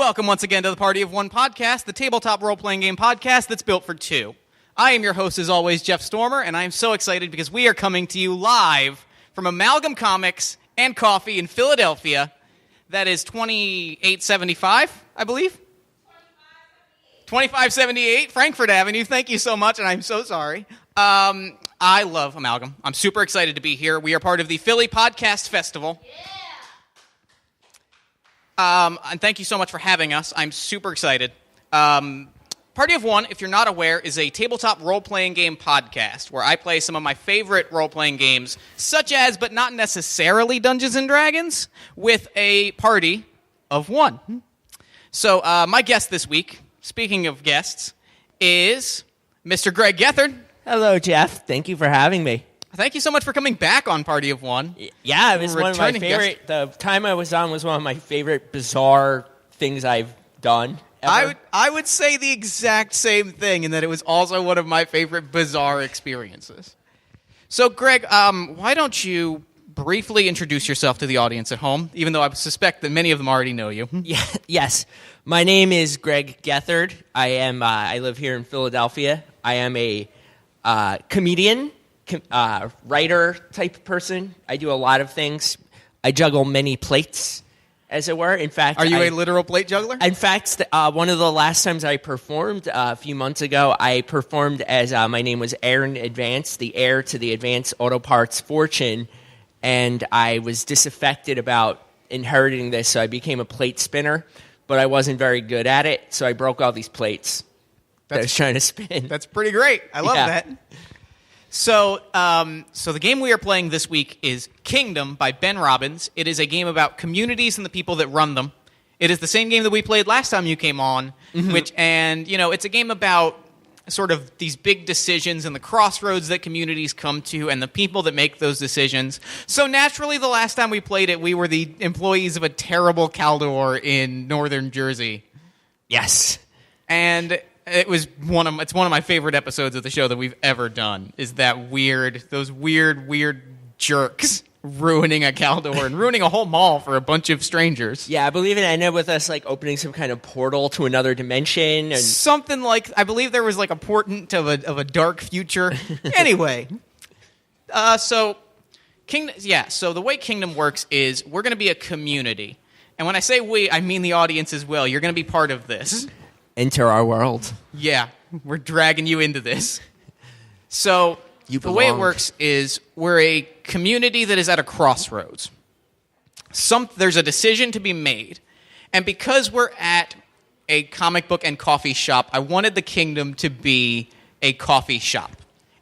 Welcome once again to the Party of One podcast, the tabletop role-playing game podcast that's built for two. I am your host, as always, Jeff Stormer, and I am so excited because we are coming to you live from Amalgam Comics and Coffee in Philadelphia. That is 2875, I believe? 2578 Frankfurt Avenue. Thank you so much, and I'm so sorry. I love Amalgam. I'm super excited to be here. We are part of the Philly Podcast Festival. And thank you so much for having us. I'm super excited. Party of One, if you're not aware, is a tabletop role-playing game podcast where I play some of my favorite role-playing games, such as, but not necessarily, Dungeons & Dragons, with a party of one. So my guest this week, speaking of guests, is Mr. Gregg Gethard. Hello, Jeff. Thank you for having me. Thank you so much for coming back on Party of One. Yeah, it was one of my favorite. The time I was on was one of my favorite bizarre things I've done ever. I would say the exact same thing, in that it was also one of my favorite bizarre experiences. So, Greg, why don't you briefly introduce yourself to the audience at home, even though I suspect that many of them already know you. Yeah, yes. My name is Gregg Gethard. I live here in Philadelphia. I am a comedian. Writer type person. I do a lot of things. I juggle many plates, as it were. In fact, are you a literal plate juggler? In fact, one of the last times I performed a few months ago, I performed as my name was Aaron Advance, the heir to the Advance Auto Parts fortune, and I was disaffected about inheriting this, so I became a plate spinner, but I wasn't very good at it, so I broke all these plates that I was trying to spin. That's pretty great. I love that. So the game we are playing this week is Kingdom by Ben Robbins. It is a game about communities and the people that run them. It is the same game that we played last time you came on, it's a game about sort of these big decisions and the crossroads that communities come to and the people that make those decisions. So naturally, the last time we played it, we were the employees of a terrible Caldor in northern Jersey. Yes. And it's one of my favorite episodes of the show that we've ever done, is those weird jerks ruining a Caldor and ruining a whole mall for a bunch of strangers. Yeah, I believe it ended with us opening some kind of portal to another dimension, and something like, I believe there was a portent of a dark future. Anyway, so the way Kingdom works is we're going to be a community, and when I say we, I mean the audience as well. You're going to be part of this. Enter our world. Yeah, we're dragging you into this. So the way it works is we're a community that is at a crossroads. There's a decision to be made. And because we're at a comic book and coffee shop, I wanted the Kingdom to be a coffee shop.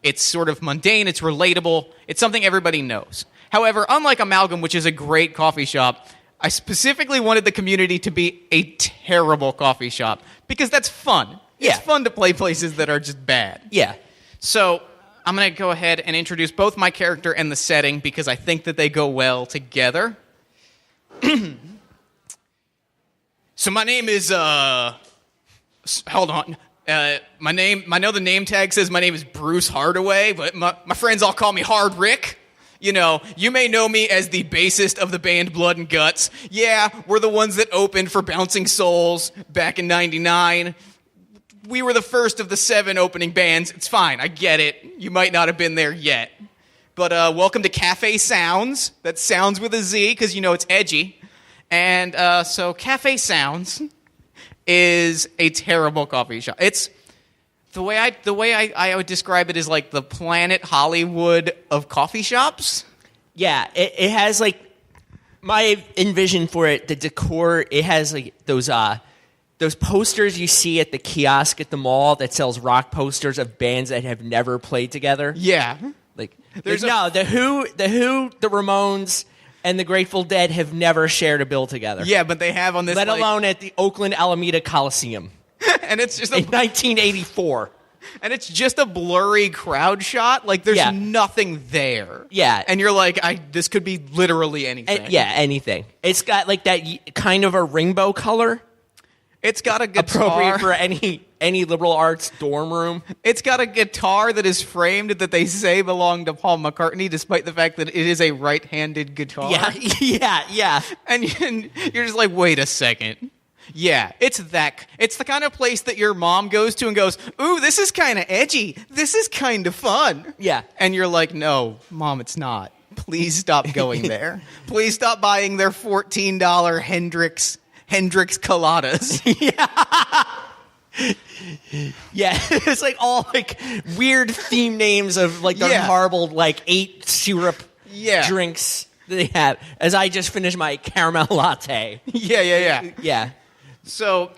It's sort of mundane, it's relatable, it's something everybody knows. However, unlike Amalgam, which is a great coffee shop, I specifically wanted the community to be a terrible coffee shop, because that's fun. Yeah. It's fun to play places that are just bad. Yeah. So I'm going to go ahead and introduce both my character and the setting, because I think that they go well together. So my name is, hold on. I know the name tag says my name is Bruce Hardaway, but my friends all call me Hard Rick. You may know me as the bassist of the band Blood and Guts. Yeah, we're the ones that opened for Bouncing Souls back in '99. We were the first of the 7 opening bands. It's fine, I get it. You might not have been there yet. But welcome to Cafe Sounds. That sounds with a Z, because it's edgy. And so Cafe Sounds is a terrible coffee shop. It's the way I would describe it is like the Planet Hollywood of coffee shops. Yeah, it has my envision for it, the decor, it has those posters you see at the kiosk at the mall that sells rock posters of bands that have never played together. Yeah. The Who, the Ramones, and the Grateful Dead have never shared a bill together. Yeah, but they have on this, let alone at the Oakland Alameda Coliseum. And it's just in 1984. And it's just a blurry crowd shot. There's nothing there. Yeah. And you're like, this could be literally anything. Anything. It's got that kind of a rainbow color. It's got a guitar. Appropriate for any liberal arts dorm room. It's got a guitar that is framed that they say belonged to Paul McCartney, despite the fact that it is a right-handed guitar. Yeah. And you're just like, wait a second. Yeah, it's the kind of place that your mom goes to and goes, "Ooh, this is kind of edgy. This is kind of fun." Yeah. And you're like, "No, Mom, it's not. Please stop going there. Please stop buying their $14 Hendrix coladas." Yeah, it's like all like weird theme names of like the Yeah. horrible like 8 syrup Yeah. drinks that they have. As I just finished my caramel latte. Yeah. Yeah. So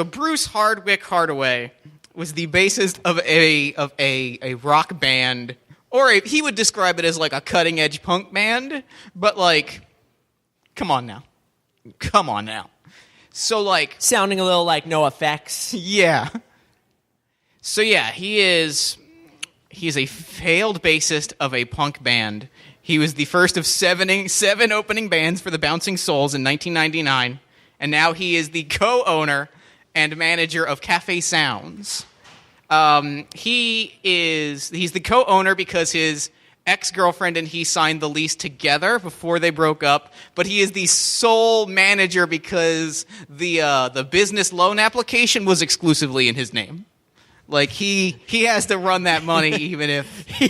Bruce Hardwick Hardaway was the bassist of a rock band, or he would describe it as like a cutting edge punk band, but like, come on now. So like, Sounding a little like No Effects. yeah. So yeah, he's a failed bassist of a punk band. He was the first of seven opening bands for the Bouncing Souls in 1999, and now he is the co-owner and manager of Cafe Sounds. He's the co-owner because his ex-girlfriend and he signed the lease together before they broke up, but he is the sole manager because the business loan application was exclusively in his name. Like he has to run that money even if He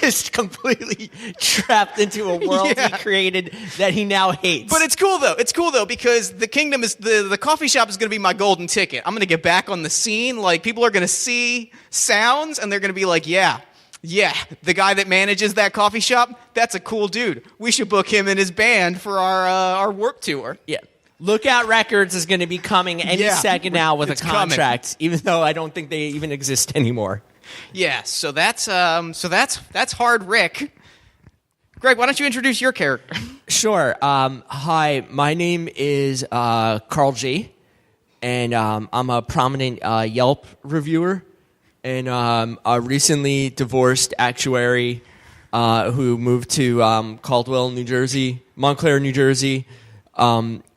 is completely trapped into a world Yeah. he created that he now hates. But it's cool though because the kingdom is the coffee shop is going to be my golden ticket. I'm going to get back on the scene. Like people are going to see Sounds and they're going to be like, yeah, the guy that manages that coffee shop, that's a cool dude. We should book him in his band for our Warped Tour. yeah. Lookout Records is going to be coming any Yeah. second now with a It's coming. contract, even though I don't think they even exist anymore. Yeah, so that's Hard Rick. Greg, why don't you introduce your character? Sure. Hi, my name is Carl G, and I'm a prominent Yelp reviewer, and a recently divorced actuary who moved to Caldwell, New Jersey, Montclair, New Jersey,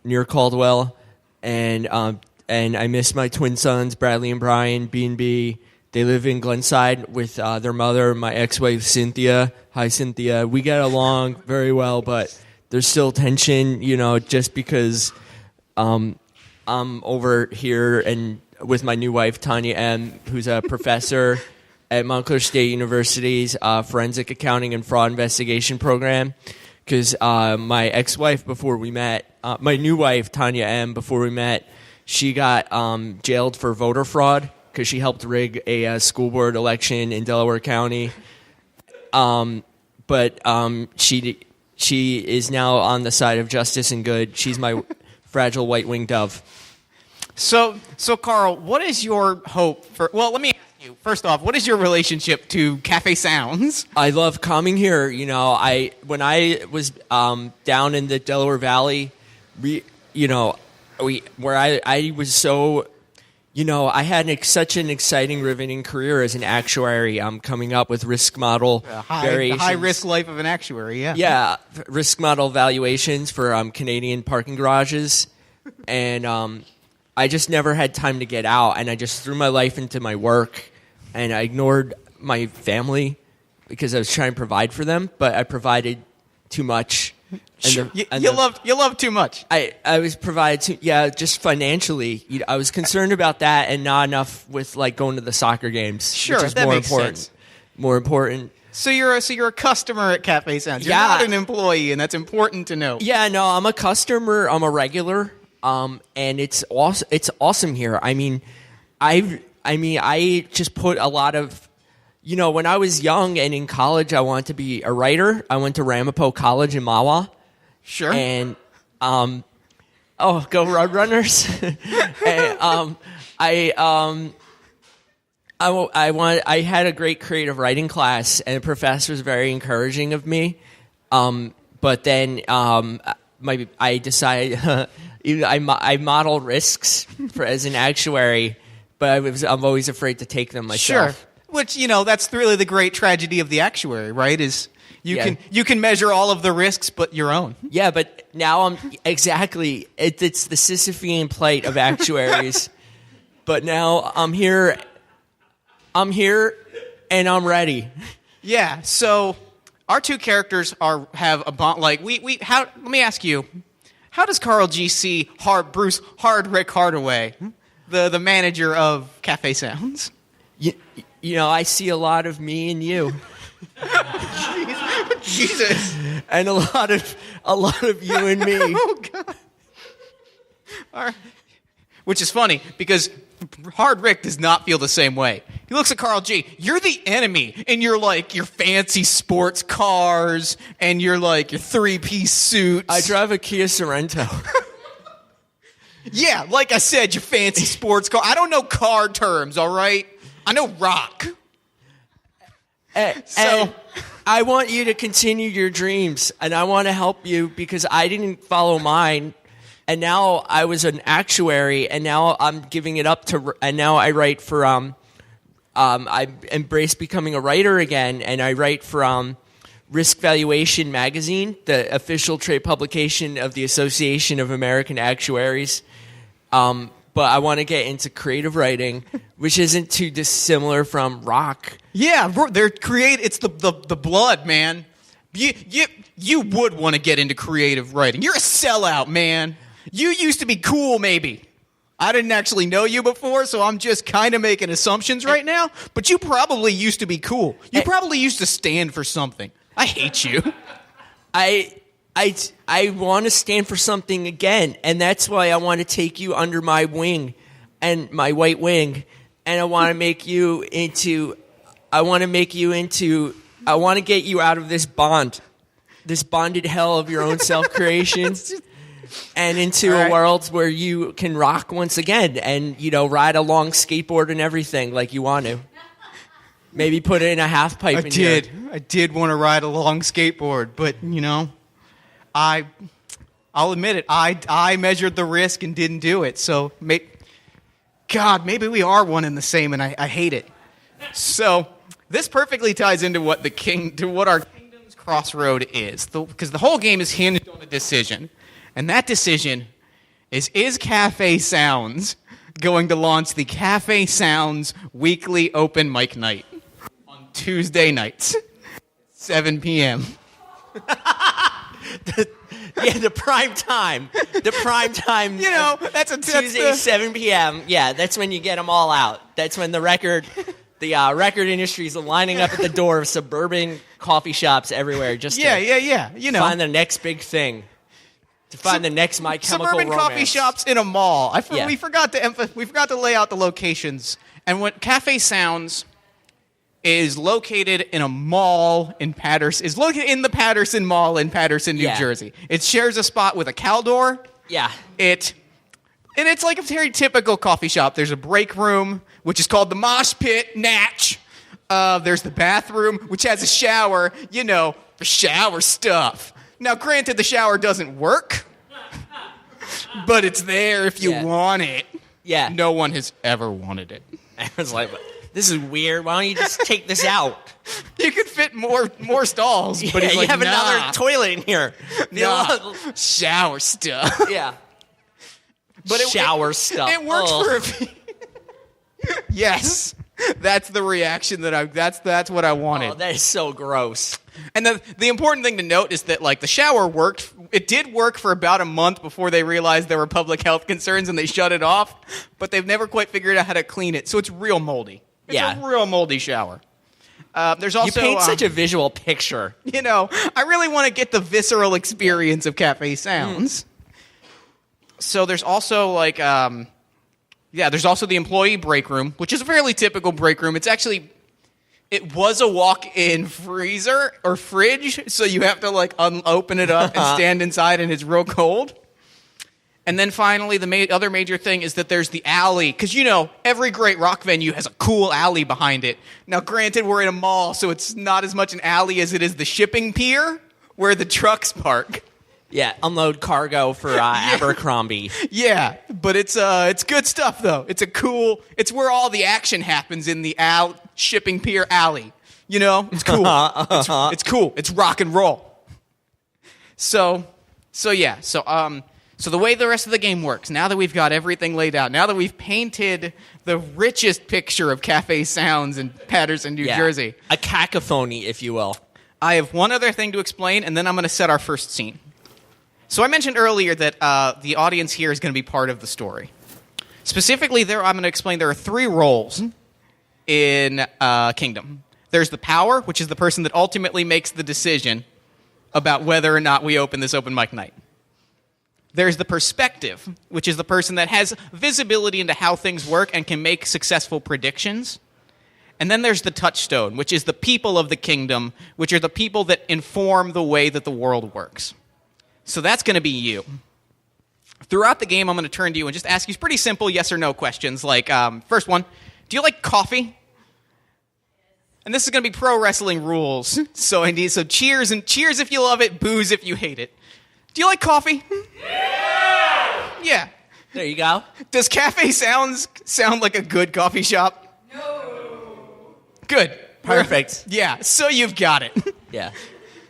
near Caldwell, and I miss my twin sons, Bradley and Brian, B&B. They live in Glenside with their mother, my ex-wife, Cynthia. Hi, Cynthia. We get along very well, but there's still tension, just because I'm over here and with my new wife, Tanya M., who's a professor at Montclair State University's Forensic Accounting and Fraud Investigation program. Because my ex-wife, before we met, my new wife, Tanya M., before we met, she got jailed for voter fraud because she helped rig a school board election in Delaware County. But she is now on the side of justice and good. She's my fragile white-winged dove. So Carl, what is your hope for? Well, let me ask you first off, what is your relationship to Cafe Sounds? I love coming here. When I was down in the Delaware Valley, I was so, I had such an exciting, riveting career as an actuary. I'm coming up with risk model variations. High risk life of an actuary. Yeah. Yeah, risk model valuations for Canadian parking garages, and I just never had time to get out, and I just threw my life into my work, and I ignored my family because I was trying to provide for them, but I provided too much. Sure. You love too much. I was provided just financially. I was concerned about that, and not enough with like going to the soccer games. Sure, which is that more makes important. sense. More important. So you're a customer at Cafe Sounds. You're Yeah. not an employee, and that's important to know. Yeah, no, I'm a customer. I'm a regular, and it's awesome. It's awesome here. I just put a lot of. When I was young and in college, I wanted to be a writer. I went to Ramapo College in Mahwah. Sure. And, go Roadrunners. And, I had a great creative writing class, and the professor was very encouraging of me. But then I decided I model risks as an actuary, but I'm always afraid to take them myself. Sure. Which, that's really the great tragedy of the actuary, right? Is you can measure all of the risks but your own. Yeah, but now it's the Sisyphean plight of actuaries. But now I'm here and I'm ready. Yeah, so our two characters have a bond. Like let me ask you, how does Carl G see Bruce Hard Rick Hardaway, the manager of Cafe Sounds? You know, I see a lot of me and you. Jesus. And a lot of you and me. Oh, God. All right. Which is funny, because Hard Rick does not feel the same way. He looks at Carl G. You're the enemy in your fancy sports cars and your 3-piece suits. I drive a Kia Sorento. Yeah, like I said, your fancy sports car. I don't know car terms, all right? I know rock. And I want you to continue your dreams, and I want to help you because I didn't follow mine. And now I was an actuary, and now I'm giving it up to. And now I write for. I embraced becoming a writer again, and I write for Risk Valuation magazine, the official trade publication of the Association of American Actuaries. But I want to get into creative writing, which isn't too dissimilar from rock. Yeah, it's the blood, man. You would want to get into creative writing. You're a sellout, man. You used to be cool, maybe. I didn't actually know you before, so I'm just kind of making assumptions right now. But you probably used to be cool. You probably used to stand for something. I hate you. I want to stand for something again, and that's why I want to take you under my wing and my white wing, and I want to get you out of this bonded hell of your own self-creation. And into a world where you can rock once again and, ride a long skateboard and everything like you want to. Maybe put in a half pipe in here. I did want to ride a long skateboard, but, I'll admit it. I measured the risk and didn't do it. So, maybe we are one and the same, and I hate it. So, this perfectly ties into what our kingdom's crossroad is. Because the whole game is hinged on a decision. And that decision is Cafe Sounds going to launch the Cafe Sounds weekly open mic night on Tuesday nights, 7 p.m. The prime time. The prime time. That's Tuesday, 7 p.m. Yeah, that's when you get them all out. That's when the record industry is lining up at the door of suburban coffee shops everywhere just to find the next big thing. To find the next My Chemical Suburban Romance. Coffee shops in a mall. We forgot to lay out the locations. And what Cafe Sounds is located in a mall in Patterson. Is located in the Patterson Mall in Patterson, New Jersey. It shares a spot with a Caldor. Yeah. And it's like a very typical coffee shop. There's a break room, which is called the Mosh Pit Natch. There's the bathroom, which has a shower, for shower stuff. Now, granted, the shower doesn't work, but it's there if you want it. Yeah. No one has ever wanted it. I was like, this is weird. Why don't you just take this out? You could fit more stalls, but he's you like, have another toilet in here. Nah. Shower stuff. Yeah. But shower stuff. It works for a few. Yes. That's the reaction that's what I wanted. Oh, that is so gross. And the important thing to note is that the shower worked. It did work for about a month before they realized there were public health concerns and they shut it off. But they've never quite figured out how to clean it, so it's real moldy. It's a real moldy shower. There's also you paint such a visual picture. I really want to get the visceral experience of Cafe Sounds. So there's also there's also the employee break room, which is a fairly typical break room. It was a walk-in freezer or fridge, so you have to open it up and stand inside, and it's real cold. And then finally, the other major thing is that there's the alley, because every great rock venue has a cool alley behind it. Now, granted, we're in a mall, so it's not as much an alley as it is the shipping pier where the trucks park. Yeah, unload cargo for Abercrombie. Yeah, but it's good stuff though. It's where all the action happens in the shipping pier alley. It's cool. It's cool. It's rock and roll. So the way the rest of the game works, now that we've got everything laid out, now that we've painted the richest picture of Cafe Sounds in Patterson, New Jersey. A cacophony, if you will. I have one other thing to explain, and then I'm going to set our first scene. So I mentioned earlier that the audience here is going to be part of the story. Specifically, I'm going to explain there are 3 roles in Kingdom. There's the power, which is the person that ultimately makes the decision about whether or not we open this open mic night. There's the perspective, which is the person that has visibility into how things work and can make successful predictions. And then there's the touchstone, which is the people of the kingdom, which are the people that inform the way that the world works. So that's going to be you. Throughout the game, I'm going to turn to you and just ask you pretty simple yes or no questions. Like, first one, do you like coffee? And this is going to be pro wrestling rules. So cheers if you love it, boos if you hate it. Do you like coffee? Yeah! Yeah. There you go. Does Cafe Sounds sound like a good coffee shop? No! Good. Perfect. Yeah, so you've got it. Yeah.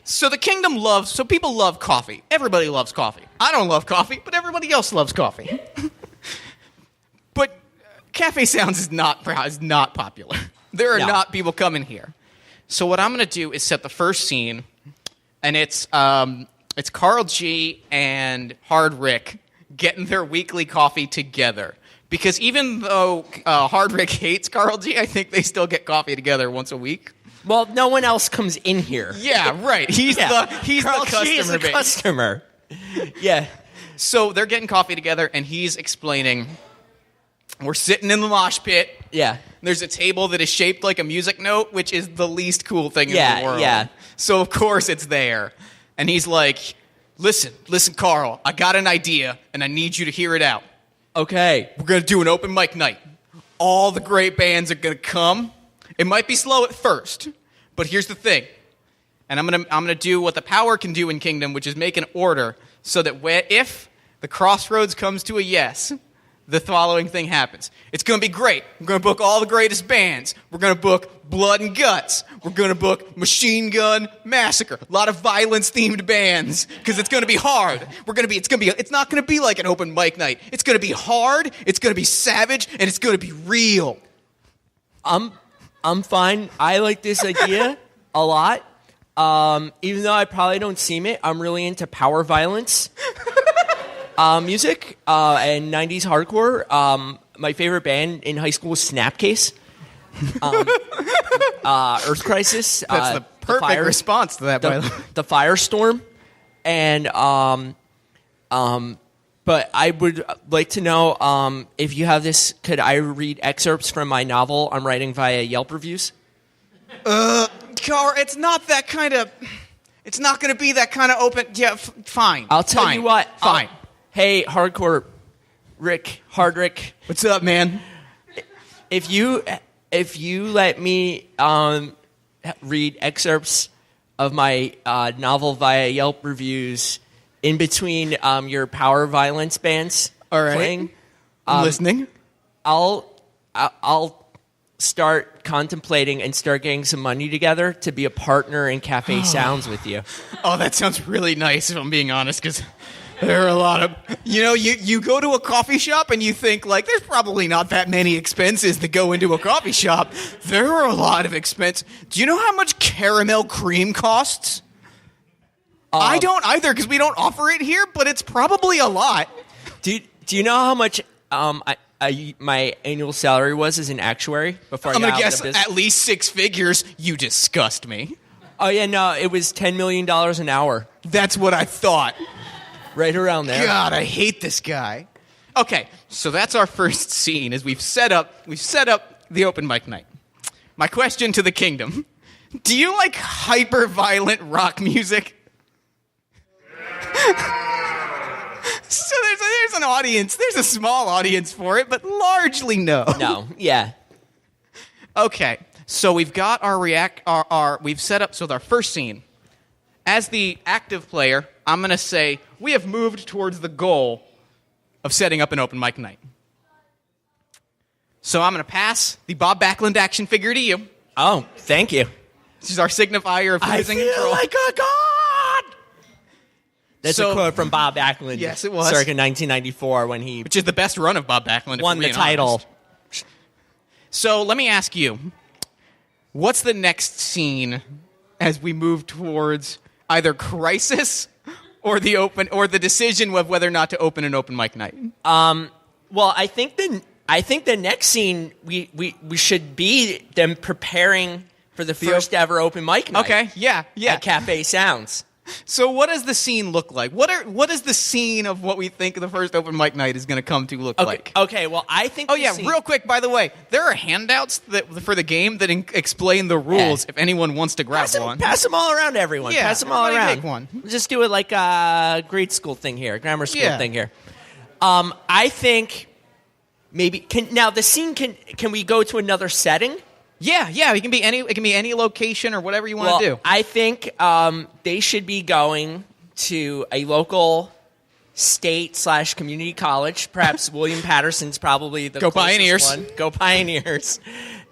So people love coffee. Everybody loves coffee. I don't love coffee, but everybody else loves coffee. But Cafe Sounds is not popular. There are not people coming here. So what I'm going to do is set the first scene, and it's Carl G and Hard Rick getting their weekly coffee together. Because even though Hard Rick hates Carl G, I think they still get coffee together once a week. Well, no one else comes in here. Yeah, right. He's Carl the G is customer the base. customer. Yeah. So they're getting coffee together, and he's explaining, we're sitting in the mosh pit. Yeah. There's a table that is shaped like a music note, which is the least cool thing in the world. Yeah. So, of course, it's there. And he's like, listen, Carl, I got an idea, and I need you to hear it out. Okay. We're going to do an open mic night. All the great bands are going to come. It might be slow at first, but here's the thing. And I'm gonna do what the power can do in Kingdom, which is make an order so that if the crossroads comes to a yes, the following thing happens. It's going to be great. We're going to book all the greatest bands. We're going to book Blood and Guts. We're going to book Machine Gun Massacre. A lot of violence-themed bands because it's going to be hard. It's not going to be like an open mic night. It's going to be hard. It's going to be savage, and it's going to be real. I'm fine. I like this idea a lot. Even though I probably don't seem it, I'm really into power violence. Music and 90s hardcore. My favorite band in high school was Snapcase. Earth Crisis. That's the perfect response to that, by the way. The Firestorm. And, but I would like to know if you have this, could I read excerpts from my novel I'm writing via Yelp reviews? Carl, it's not that kind of... It's not going to be that kind of open... Yeah, fine. I'll tell you what. Fine. Hey, Hard Rick. What's up, man? If you let me read excerpts of my novel via Yelp reviews in between your power violence bands all right. playing, I'm listening. I'll start contemplating and start getting some money together to be a partner in Cafe Sounds with you. Oh, that sounds really nice, if I'm being honest, because there are a lot of... You go to a coffee shop and you think, like, there's probably not that many expenses that go into a coffee shop. There are a lot of expense. Do you know how much caramel cream costs? I don't either, because we don't offer it here, but it's probably a lot. Do you know how much my annual salary was as an actuary before I'm I going got to out guess of business? at least 6 figures. You disgust me. Oh, yeah, no, it was $10 million an hour. That's what I thought. Right around there. God, I hate this guy. Okay, so that's our first scene, is we've set up the open mic night. My question to the kingdom: do you like hyper-violent rock music? So there's an audience. There's a small audience for it, but largely no. No, yeah. Okay, so we've got we've set up, so our first scene. As the active player, I'm going to say, we have moved towards the goal of setting up an open mic night. So I'm going to pass the Bob Backlund action figure to you. Oh, thank you. This is our signifier of losing control. like a god! That's a quote from Bob Backlund. Yes, it was. Circa 1994 when he Which is the best run of Bob Backlund. won the title. Honest. So let me ask you, what's the next scene as we move towards either crisis or the decision of whether or not to open an open mic night? Well, I think the next scene we should be them preparing for the first ever open mic night. Okay, yeah. At Cafe Sounds. So what does the scene look like? What is the scene of what we think the first open mic night is going to come to look like? Okay, well, I think... Real quick, by the way, there are handouts for the game that explain the rules if anyone wants to grab one. Pass them all around, everyone. Yeah, pass them all around. Take one. Just do it like a grade school thing here, grammar school thing here. I think maybe... the scene, can we go to another setting? Yeah, it can be any location or whatever you want to do. I think they should be going to a local state/community college. Perhaps William Patterson's probably the Go closest Pioneers. one. Go Pioneers.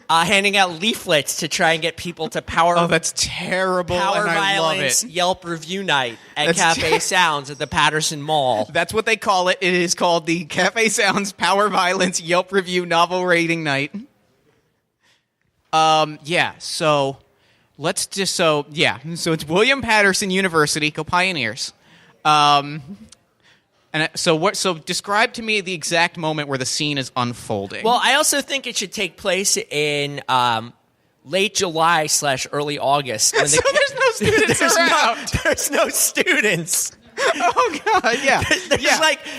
Handing out leaflets to try and get people to Oh, that's terrible, Power and I love Violence it. Yelp review night at Cafe Sounds at the Patterson Mall. That's what they call it. It is called the Cafe Sounds Power Violence Yelp Review Novel Rating Night. So it's William Patterson University. Go Pioneers. So describe to me the exact moment where the scene is unfolding. Well, I also think it should take place in late July/early August. When so there's no students around. There's no students. Oh God, yeah.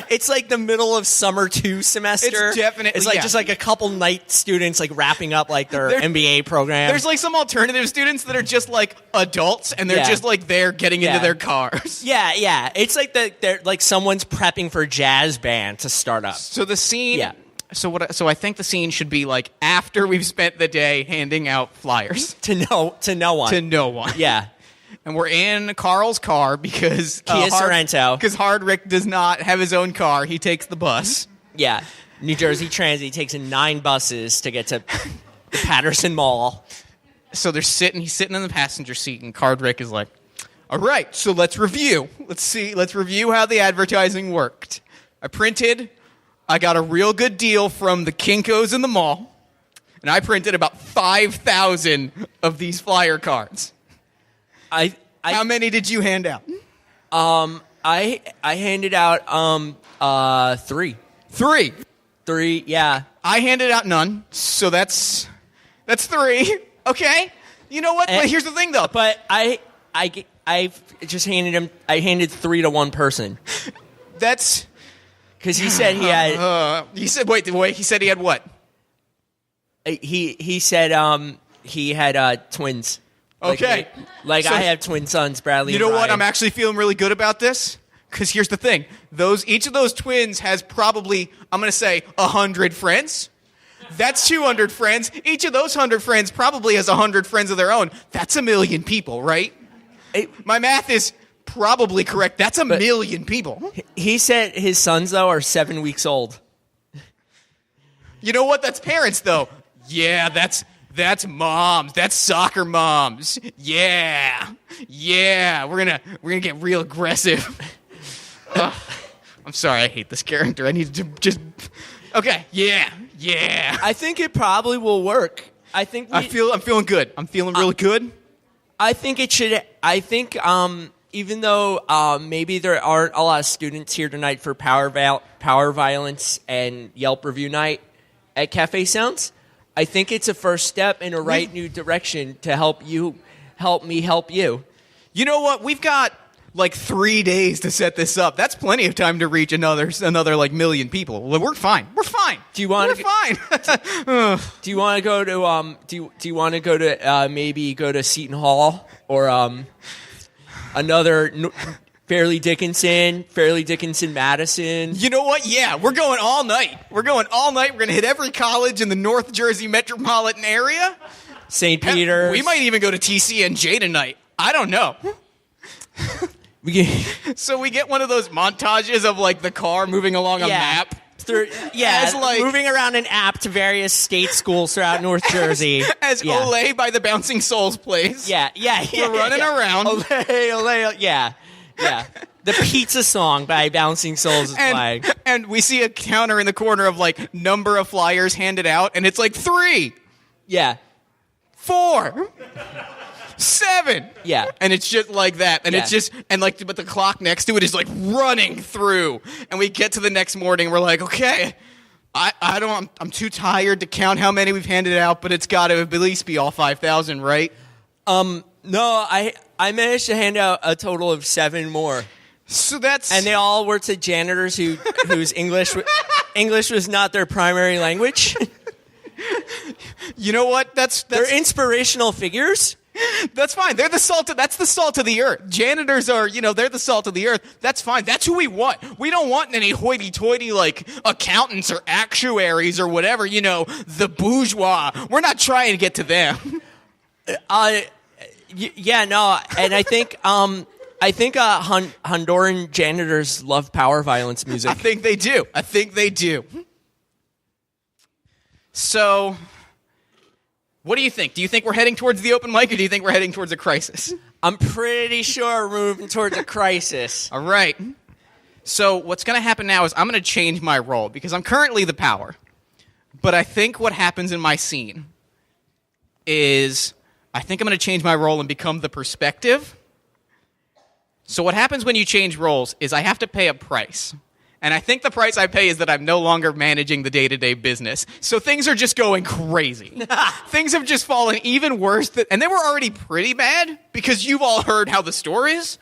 It's like the middle of summer 2 semester. It's definitely just like a couple night students like wrapping up like their MBA program. There's like some alternative students that are just like adults and they're just like there getting into their cars. Yeah. It's like they're like someone's prepping for a jazz band to start up. So the scene. Yeah. So I think the scene should be like after we've spent the day handing out flyers to no one. To no one. Yeah. And we're in Carl's car because Kia Sorrento. Because Hard Rick does not have his own car. He takes the bus. Yeah. New Jersey Transit takes in 9 buses to get to the Patterson Mall. So he's sitting in the passenger seat, and Hard Rick is like, all right, so let's review. Let's review how the advertising worked. I got a real good deal from the Kinko's in the mall, and I printed about 5,000 of these flyer cards. How many did you hand out? I handed out 3. 3. 3, yeah. I handed out none, so that's 3. Okay. You know what? But here's the thing, though. But I just handed 3 to one person. That's because he said he had. He said wait. He said he had what? He said he had twins. Okay. Like So- I have twin sons, Bradley. You know and what? Ryan. I'm actually feeling really good about this. Because here's the thing. Each of those twins has probably, I'm going to say, 100 friends. That's 200 friends. Each of those 100 friends probably has 100 friends of their own. That's 1 million people, right? My math is probably correct. That's 1 million people. He said his sons though are 7 weeks old. You know what? That's parents, though. Yeah, that's moms. That's soccer moms. Yeah. We're gonna get real aggressive. I'm sorry. I hate this character. I need to just. Okay. Yeah. I think it probably will work. I'm feeling good. I'm feeling really good. I think it should. I think even though maybe there aren't a lot of students here tonight for Power Violence and Yelp Review Night at Cafe Sounds, I think it's a first step in a right new direction to help me help you. You know what? We've got like 3 days to set this up. That's plenty of time to reach another like million people. Well, we're fine. We're fine. Do you want? We're fine. Do you want to go to Do you want to go to maybe go to Seton Hall or another Fairleigh Dickinson, Madison? You know what? Yeah, we're going all night. We're going to hit every college in the North Jersey metropolitan area. St. Peter's. We might even go to TCNJ tonight. I don't know. So we get one of those montages of like the car moving along a map. As like moving around an app to various state schools throughout North Jersey. As Olay by the Bouncing Souls plays. Yeah. We're running around. Olay, yeah. The pizza song by Bouncing Souls is playing. And we see a counter in the corner of like number of flyers handed out, and it's like 3. Yeah. 4. 7. Yeah. And it's just like that. And it's just, and like, but the clock next to it is like running through. And we get to the next morning, we're like, okay, I'm too tired to count how many we've handed out, but it's got to at least be all 5,000, right? No, I managed to hand out a total of 7 more. So that's... And they all were to janitors whose English was not their primary language. You know what? They're inspirational figures. That's fine. They're the salt. That's the salt of the earth. Janitors are, they're the salt of the earth. That's fine. That's who we want. We don't want any hoity-toity like accountants or actuaries or whatever. The bourgeois. We're not trying to get to them. Yeah, no, and I think Honduran janitors love power violence music. I think they do. So, what do you think? Do you think we're heading towards the open mic, or do you think we're heading towards a crisis? I'm pretty sure we're moving towards a crisis. All right. So, what's going to happen now is I'm going to change my role, because I'm currently the power. But I think what happens in my scene is I think I'm going to change my role and become the perspective. So what happens when you change roles is I have to pay a price. And I think the price I pay is that I'm no longer managing the day-to-day business. So things are just going crazy. Things have just fallen even worse. And they were already pretty bad because you've all heard how the store is.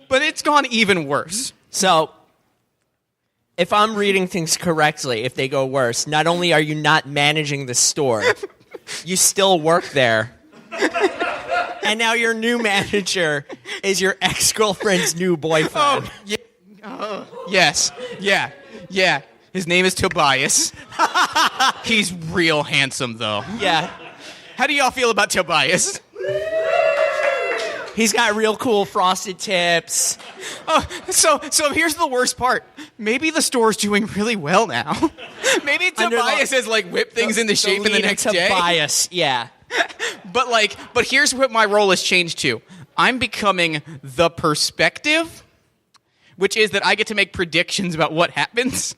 But it's gone even worse. So, if I'm reading things correctly, if they go worse, not only are you not managing the store, you still work there. And now your new manager is your ex-girlfriend's new boyfriend. Oh, yeah. Yes. Yeah. His name is Tobias. He's real handsome, though. Yeah. How do y'all feel about Tobias? He's got real cool frosted tips. Oh, so here's the worst part. Maybe the store's doing really well now. Maybe Tobias has whipped things into shape in the next day. Tobias, yeah. But here's what my role has changed to. I'm becoming the perspective, which is that I get to make predictions about what happens.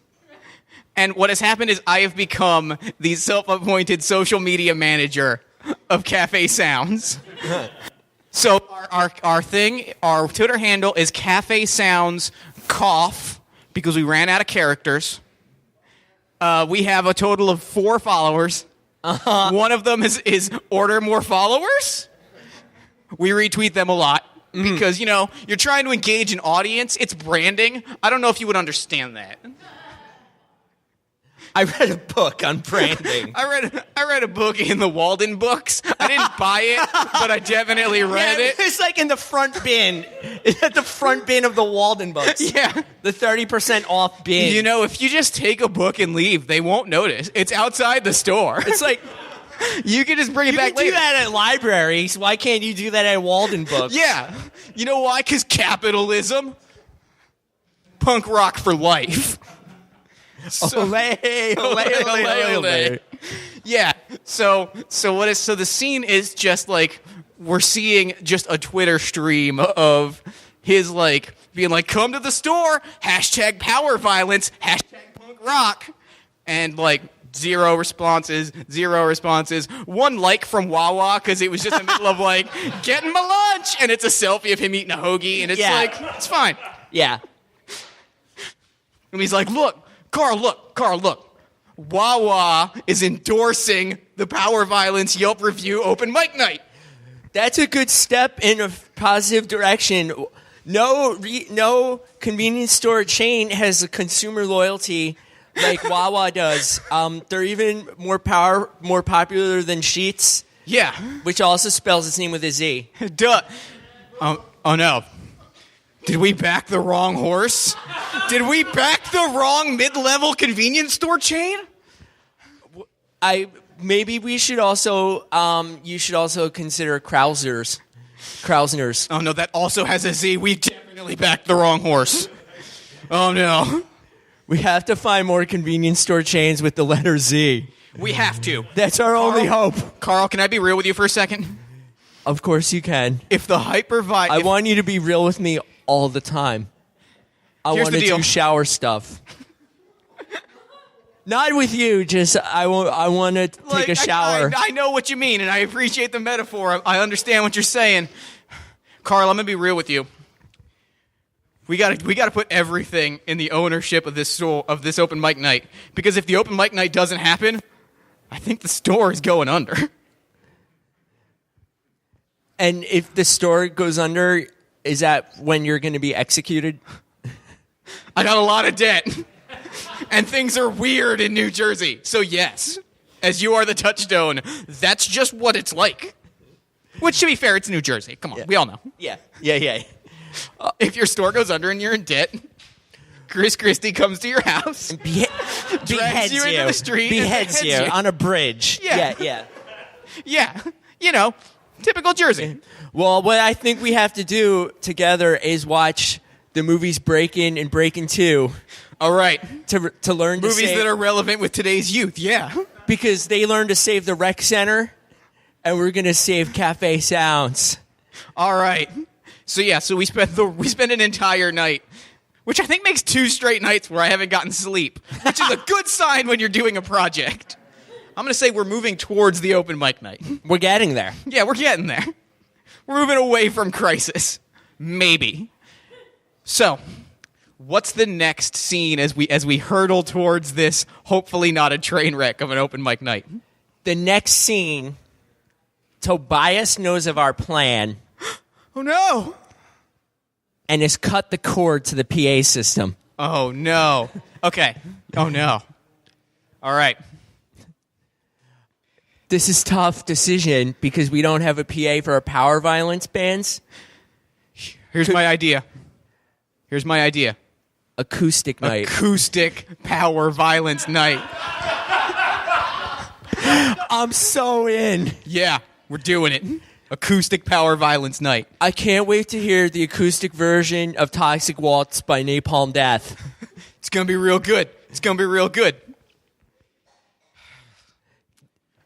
And what has happened is I have become the self-appointed social media manager of Cafe Sounds. So our Twitter handle is Cafe Sounds Cough, because we ran out of characters. We have a total of 4 followers. One of them is order more followers. We retweet them a lot because, you're trying to engage an audience. It's branding. I don't know if you would understand that. I read a book on branding. I read a book in the Walden books. I didn't buy it, but I definitely read it. It's like in the front bin. It's at the front bin of the Walden books. Yeah. The 30% off bin. If you just take a book and leave, they won't notice. It's outside the store. It's like... You can just bring it back later. You can do that at libraries. Why can't you do that at Walden books? Yeah. You know why? Because capitalism. Punk rock for life. Olé. Yeah. So the scene is just we're seeing just a Twitter stream of his being come to the store, hashtag power violence, hashtag punk rock, and zero responses. 1 like from Wawa because it was just in the middle of getting my lunch, and it's a selfie of him eating a hoagie, and it's it's fine. Yeah. And he's like, look, Carl, look. Wawa is endorsing the power violence Yelp review open mic night. That's a good step in a positive direction. No convenience store chain has a consumer loyalty like Wawa does. They're even more popular than Sheetz. Yeah. Which also spells its name with a Z. Duh. Oh no. Did we back the wrong horse? Did we back the wrong mid-level convenience store chain? Maybe we should also you should also consider Krausner's. Oh no, that also has a Z. We definitely backed the wrong horse. Oh no. We have to find more convenience store chains with the letter Z. We have to. That's our only hope. Carl, can I be real with you for a second? Of course you can. If the hypervite... I want you to be real with me all the time. I want to do shower stuff. Not with you. Just I want to take a shower. I know what you mean, and I appreciate the metaphor. I understand what you're saying. Carl, I'm gonna be real with you. We gotta put everything in the ownership of this open mic night, because if the open mic night doesn't happen, I think the store is going under. And if the store goes under, is that when you're going to be executed? I got a lot of debt, and things are weird in New Jersey. So yes, as you are the touchstone, that's just what it's like. Which, to be fair, it's New Jersey. Come on, we all know. Yeah. If your store goes under and you're in debt, Chris Christie comes to your house, Beheads you into the street, beheads you on a bridge. Yeah. You know, typical Jersey. Well, what I think we have to do together is watch the movies Breakin' and Breakin' 2. All right. To learn to movies that are relevant with today's youth, yeah. Because they learned to save the rec center, and we're going to save Cafe Sounds. All right. So we spent an entire night, which I think makes 2 straight nights where I haven't gotten sleep, which is a good sign when you're doing a project. I'm going to say we're moving towards the open mic night. We're getting there. Yeah, we're getting there. We're moving away from crisis. Maybe. So, what's the next scene as we hurdle towards this hopefully not a train wreck of an open mic night? The next scene, Tobias knows of our plan. Oh no! And has cut the cord to the PA system. Oh no. Okay. Oh no. All right. This is a tough decision because we don't have a PA for our power violence bands. Here's my idea. Acoustic night. Acoustic power violence night. I'm so in. Yeah, we're doing it. Acoustic power violence night. I can't wait to hear the acoustic version of Toxic Waltz by Napalm Death. It's going to be real good.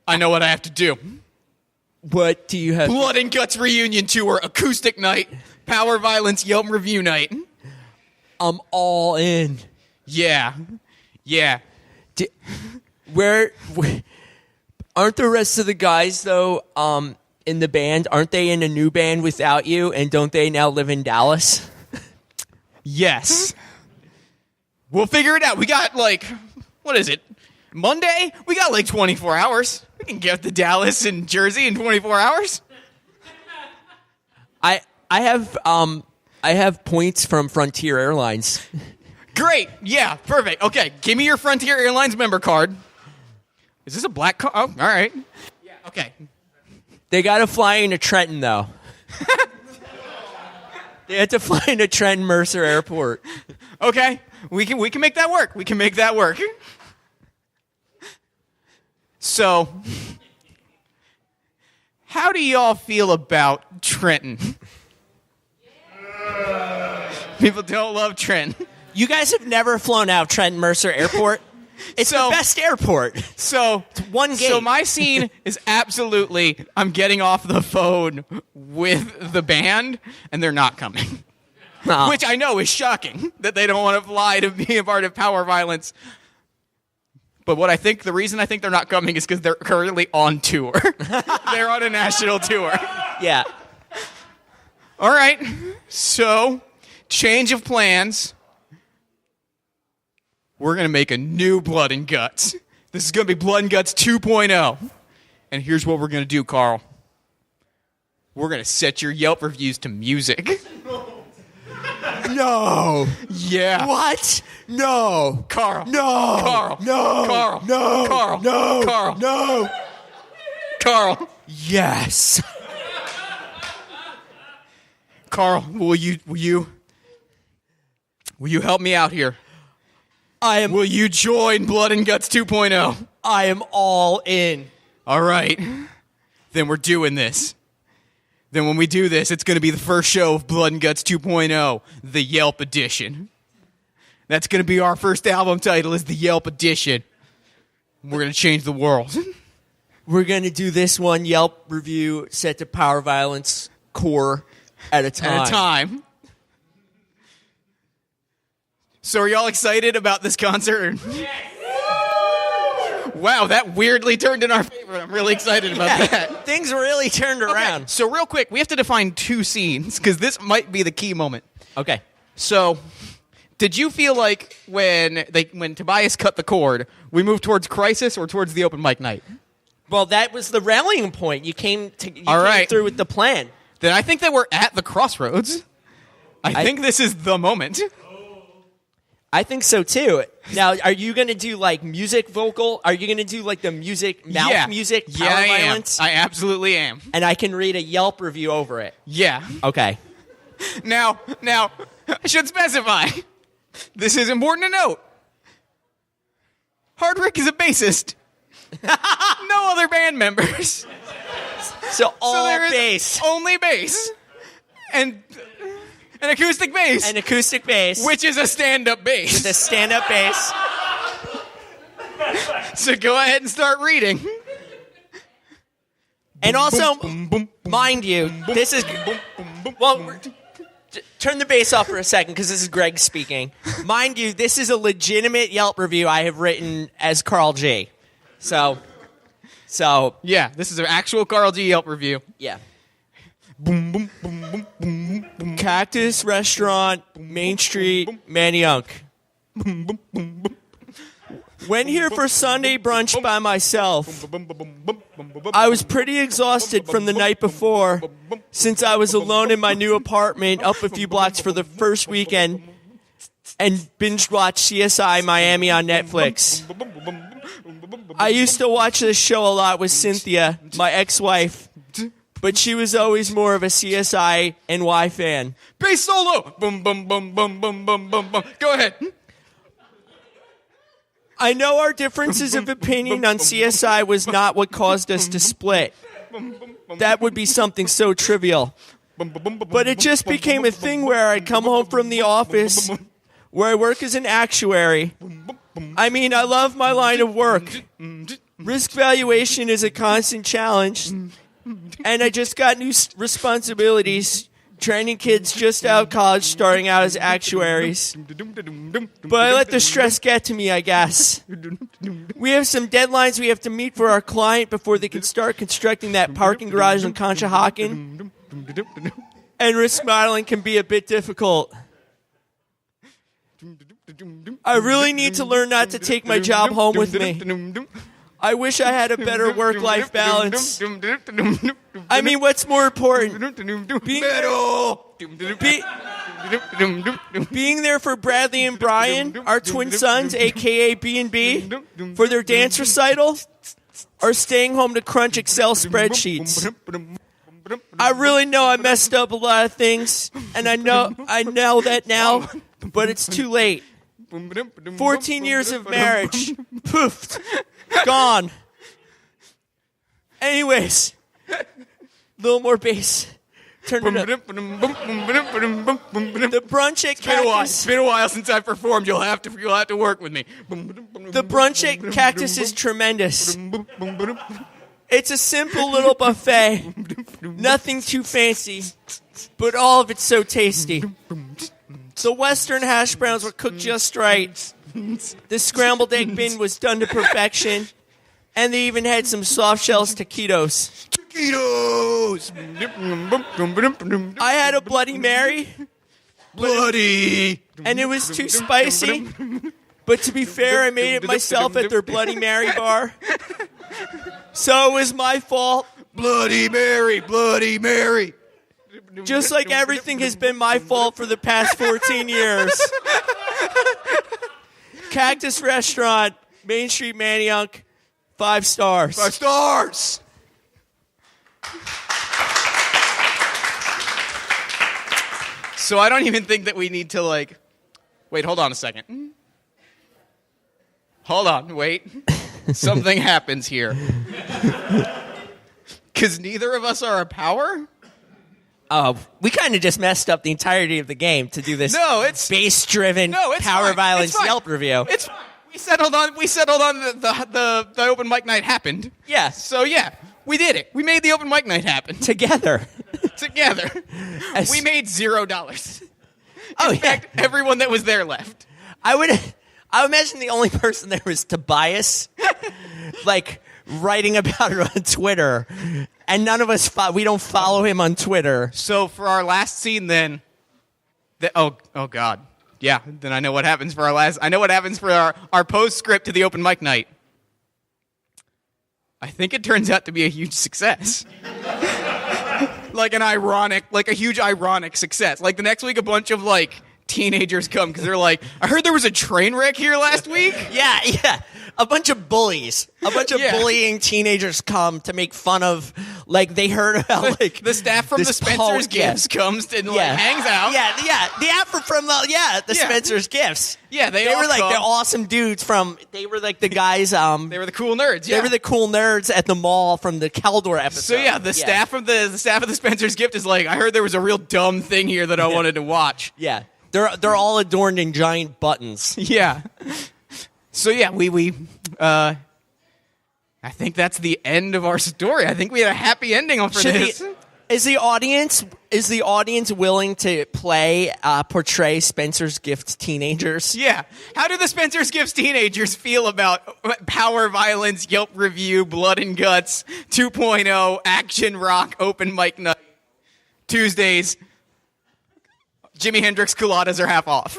I know what I have to do. What do you have? Blood and Guts reunion tour, acoustic night, power violence Yelp review night. I'm all in. Yeah. Where aren't the rest of the guys though? In the band, aren't they in a new band without you? And don't they now live in Dallas? Yes. We'll figure it out. We got what is it? Monday? We got 24 hours. We can get to Dallas and Jersey in 24 hours. I have points from Frontier Airlines. Great. Yeah, perfect. Okay, give me your Frontier Airlines member card. Is this a black card? Oh, all right. Yeah, okay. They got to fly into Trenton, though. They had to fly into Trenton Mercer Airport. Okay, we can make that work. So, how do y'all feel about Trenton? People don't love Trenton. You guys have never flown out of Trenton Mercer Airport? It's the best airport. So it's one gate. So my scene is absolutely, I'm getting off the phone with the band, and they're not coming. Oh. Which I know is shocking, that they don't want to fly to be a part of power violence. But the reason I think they're not coming is because they're currently on tour. They're on a national tour. Yeah. All right. So, change of plans. We're going to make a new Blood and Guts. This is going to be Blood and Guts 2.0. And here's what we're going to do, Carl. We're going to set your Yelp reviews to music. No. Yeah. What? No. Carl. No. Carl. No. Carl. No. Carl. No. Carl. No. Carl. Yes. Carl, will you help me out here? Will you join Blood and Guts 2.0? I am all in. All right. Then we're doing this. Then when we do this, it's going to be the first show of Blood and Guts 2.0, the Yelp edition. That's going to be our first album title, is the Yelp edition. We're going to change the world. We're going to do this one Yelp review set to power violence core at a time. So are y'all excited about this concert? Yes. Wow, that weirdly turned in our favor. I'm really excited about that. Things really turned around. Okay, so real quick, we have to define two scenes because this might be the key moment. Okay. So, did you feel like when Tobias cut the cord, we moved towards Crisis or towards the open mic night? Well, that was the rallying point. You came All right. through with the plan. Then I think that we're at the crossroads. I think this is the moment. I think so too. Now, are you going to do like music vocal? Are you going to do like the music, mouth music, power violence? I absolutely am. And I can read a Yelp review over it. Yeah. Okay. Now, I should specify. This is important to note. Hard Rick is a bassist. No other band members. So all there is bass. Only bass. And an acoustic bass. An acoustic bass. Which is a stand-up bass. With a stand-up bass. So go ahead and start reading. And also, mind you, this is... Well, turn the bass off for a second because this is Greg speaking. Mind you, this is a legitimate Yelp review I have written as Carl G. So yeah, this is an actual Carl G. Yelp review. Yeah. Cactus Restaurant, Main Street, Manayunk. Went here for Sunday brunch by myself. I was pretty exhausted from the night before since I was alone in my new apartment up a few blocks for the first weekend and binge-watched CSI Miami on Netflix. I used to watch this show a lot with Cynthia, my ex-wife, but she was always more of a CSI NY fan. Bass solo! Boom, boom, boom, boom, boom, boom, boom, boom. Go ahead. I know our differences of opinion on CSI was not what caused us to split. That would be something so trivial. But it just became a thing where I'd come home from the office, where I work as an actuary. I mean, I love my line of work. Risk valuation is a constant challenge. And I just got new responsibilities, training kids just out of college starting out as actuaries. But I let the stress get to me, I guess. We have some deadlines we have to meet for our client before they can start constructing that parking garage in Conshohocken. And risk modeling can be a bit difficult. I really need to learn not to take my job home with me. I wish I had a better work-life balance. I mean, what's more important? Being there for Bradley and Brian, our twin sons, a.k.a. B&B, for their dance recital, or staying home to crunch Excel spreadsheets. I really know I messed up a lot of things, and I know that now, but it's too late. 14 years of marriage. Poofed. Gone. Anyways, a little more bass. Turn it up. The brunch at Cactus. It's been a while since I've performed. You'll have to work with me. The brunch at Cactus is tremendous. It's a simple little buffet. Nothing too fancy, but all of it's so tasty. The Western hash browns were cooked just right. The scrambled egg bin was done to perfection. And they even had some soft shells taquitos. I had a Bloody Mary. Bloody! And it was too spicy. But to be fair, I made it myself at their Bloody Mary bar. So it was my fault. Bloody Mary, Bloody Mary. Just like everything has been my fault for the past 14 years. Cactus Restaurant, Main Street, Manayunk, 5 stars. 5 stars! So I don't even think that we need to, like... Wait, hold on a second. Hold on, wait. Something happens here. Because neither of us are a power? We kind of just messed up the entirety of the game to do this base-driven power violence Yelp review. It's fine. We settled on the open mic night happened. Yeah. So yeah, we did it. We made the open mic night happen. Together. We made $0. In fact, everyone that was there left. I would imagine the only person there was Tobias. like writing about it on Twitter, and none of us we don't follow him on Twitter. So for our last scene, then, oh God, yeah. Then I know what happens for our postscript to the open mic night. I think it turns out to be a huge success. like a huge ironic success. Like the next week, a bunch of teenagers come because they're like, I heard there was a train wreck here last week. Yeah. A bunch of bullies. A bunch of bullying teenagers come to make fun of, they heard about, the staff from the Spencer's Gifts comes and, hangs out. Yeah. The after from the Spencer's Gifts. Yeah, they were, come. the awesome dudes they were, the guys, they were the cool nerds, yeah. They were the cool nerds at the mall from the Caldor episode. So, yeah, the staff of the Spencer's Gift is like, I heard there was a real dumb thing here that I wanted to watch. Yeah. They're all adorned in giant buttons. Yeah. So yeah, I think that's the end of our story. I think we had a happy ending for this. Is the audience willing to portray Spencer's Gift teenagers? Yeah. How do the Spencer's Gifts teenagers feel about Power Violence, Yelp Review, Blood and Guts, 2.0, Action Rock, Open Mic Night, Tuesdays? Jimi Hendrix coladas are half off.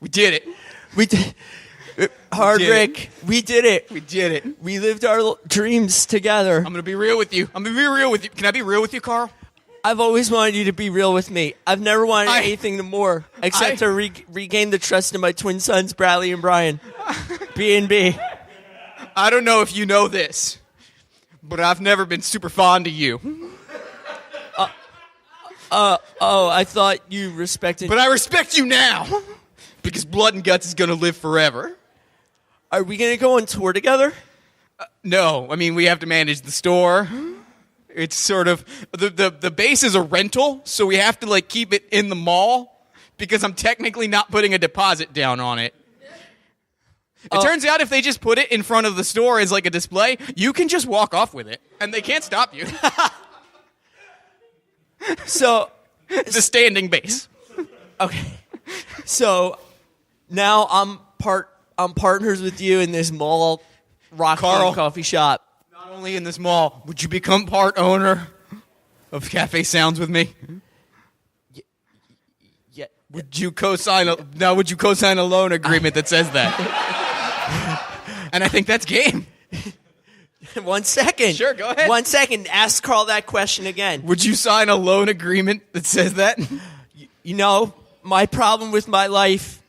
We did it. We did. Rick. We did it. We did it. We lived our dreams together. I'm going to be real with you. Can I be real with you, Carl? I've always wanted you to be real with me. I've never wanted anything more except to regain the trust of my twin sons, Bradley and Brian. B&B. I don't know if you know this, but I've never been super fond of you. I thought you respected... But I respect you now, because Blood and Guts is going to live forever. Are we going to go on tour together? No. I mean, we have to manage the store. It's sort of... The base is a rental, so we have to, keep it in the mall, because I'm technically not putting a deposit down on it. It turns out if they just put it in front of the store as, a display, you can just walk off with it, and they can't stop you. So, it's a standing base. Okay. So now I'm partners with you in this mall rock coffee shop. Not only in this mall, would you become part owner of Cafe Sounds with me? Yeah. Would you co-sign a loan agreement that says that? And I think that's game. 1 second. Sure, go ahead. 1 second. Ask Carl that question again. Would you sign a loan agreement that says that? My problem with my life,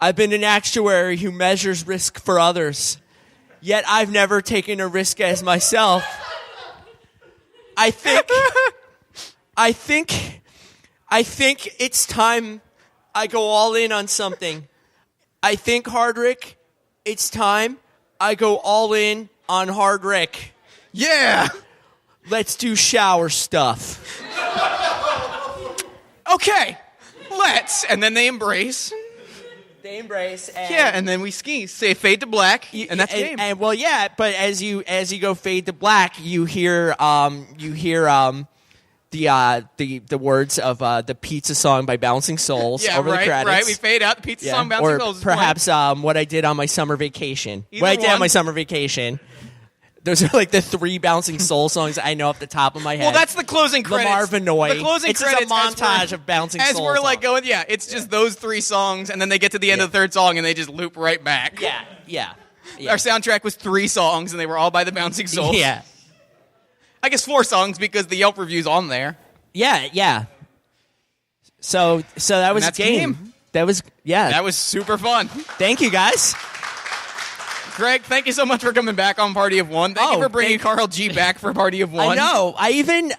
I've been an actuary who measures risk for others, yet I've never taken a risk as myself. I think it's time I go all in on something. I think, Hardrick, it's time I go all in on Hard Rick. Yeah. Let's do shower stuff. Okay. Let's. And then they embrace. They embrace. And and then we say fade to black, and that's game. But as you go fade to black, you hear the words of the pizza song by Bouncing Souls over the credits. Right. We fade out the pizza song Bouncing Souls. Or perhaps what I did on my summer vacation. Those are the 3 Bouncing Soul songs I know off the top of my head. Well, that's the closing credits. Lamar Vinoy. The closing it's credits. It's a montage of Bouncing Soul As we're going, it's just those 3 songs, and then they get to the end of the 3rd song, and they just loop right back. Yeah. Our soundtrack was 3 songs, and they were all by the Bouncing Souls. Yeah. I guess 4 songs because the Yelp review's on there. Yeah. So that was game. That was super fun. Thank you, guys. Greg, thank you so much for coming back on Party of One. Thank you for bringing Carl G back for Party of One. I know.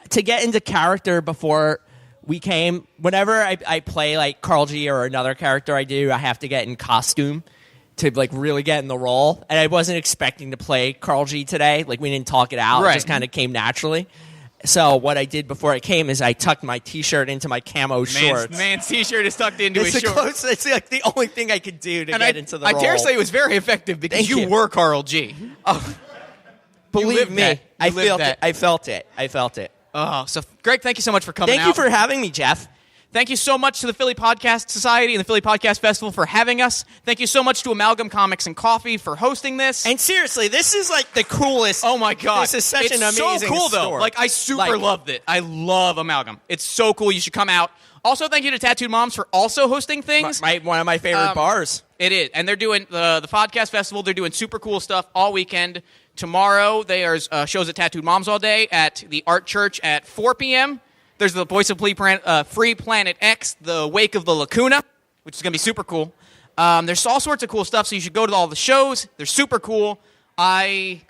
To get into character before we came, whenever I play Carl G or another character I have to get in costume to really get in the role. And I wasn't expecting to play Carl G today. We didn't talk it out. Right. It just kind of came naturally. So what I did before I came is I tucked my T-shirt into my camo shorts. Man's T-shirt is tucked into his shorts. It's the only thing I could do to get into the role. I dare say it was very effective because you were Carl G. Oh, believe me, I felt it. Oh, so Greg, thank you so much for coming out. Thank you for having me, Jeff. Thank you so much to the Philly Podcast Society and the Philly Podcast Festival for having us. Thank you so much to Amalgam Comics and Coffee for hosting this. And seriously, this is like the coolest. Oh my God. This is such an amazing It's so cool, though. store. Like, I super loved it. I love Amalgam. It's so cool. You should come out. Also, thank you to Tattooed Moms for also hosting things. One of my favorite bars. It is. And they're doing the Podcast Festival. They're doing super cool stuff all weekend. Tomorrow, there's shows at Tattooed Moms all day at the Art Church at 4 p.m. There's the Voice of Free Planet X, the Wake of the Lacuna, which is going to be super cool. There's all sorts of cool stuff, so you should go to all the shows. They're super cool. Thank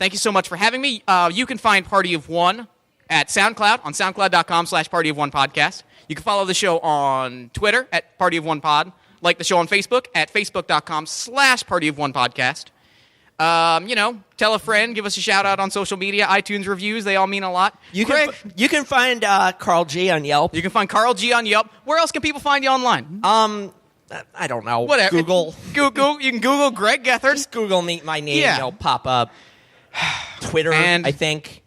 you so much for having me. You can find Party of One at SoundCloud on soundcloud.com/partyofonepodcast. You can follow the show on Twitter at Party of One Pod. Like the show on Facebook at facebook.com/partyofonepodcast. Tell a friend, give us a shout out on social media, iTunes reviews. They all mean a lot. You can find Carl G on Yelp. You can find Carl G on Yelp. Where else can people find you online? I don't know. Whatever. Google. Google. You can Google Gregg Gethard. Just Google my name. Yeah. It'll pop up. Twitter, And- I think.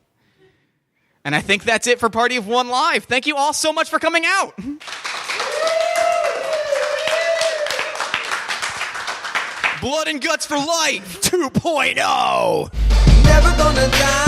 And I think that's it for Party of One Live. Thank you all so much for coming out. Blood and Guts for Life 2.0. Never gonna die.